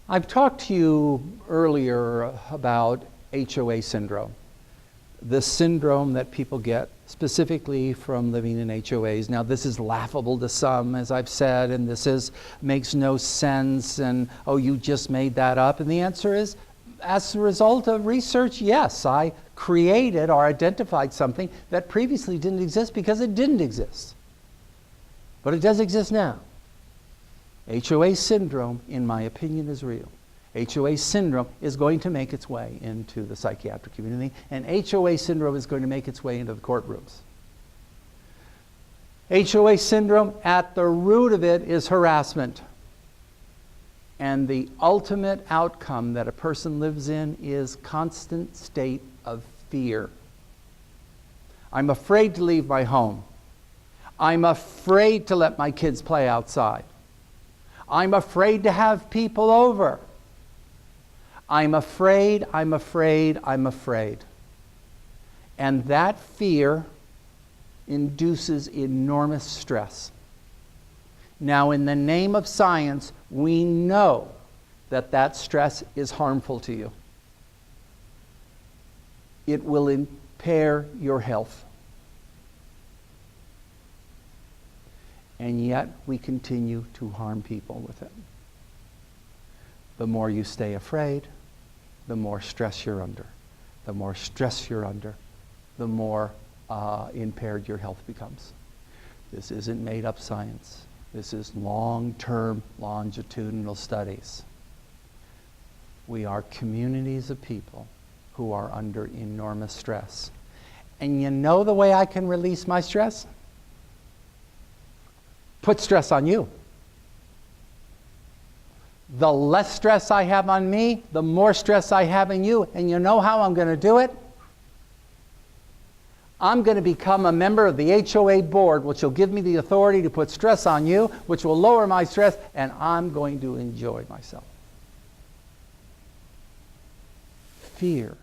I've talked to you earlier about HOA syndrome, the syndrome that people get specifically from living in HOAs. Now, this is laughable to some, as I've said, and makes no sense, and oh, you just made that up. And the answer is, as a result of research, yes, I created or identified something that previously didn't exist because it didn't exist. But it does exist now. HOA syndrome, in my opinion, is real. HOA syndrome is going to make its way into the psychiatric community, and HOA syndrome is going to make its way into the courtrooms. HOA syndrome, at the root of it, is harassment. And the ultimate outcome that a person lives in is constant state of fear. I'm afraid to leave my home. I'm afraid to let my kids play outside. I'm afraid to have people over. I'm afraid, I'm afraid, I'm afraid. And that fear induces enormous stress. Now, in the name of science, we know that that stress is harmful to you. It will impair your health. And yet we continue to harm people with it. The more you stay afraid, the more stress you're under. The more stress you're under, the more impaired your health becomes. This isn't made-up science. This is long-term, longitudinal studies. We are communities of people who are under enormous stress. And you know the way I can release my stress? Put stress on you. The less stress I have on me, the more stress I have in you. And you know how I'm going to do it? I'm going to become a member of the HOA board, which will give me the authority to put stress on you, which will lower my stress, and I'm going to enjoy myself. Fear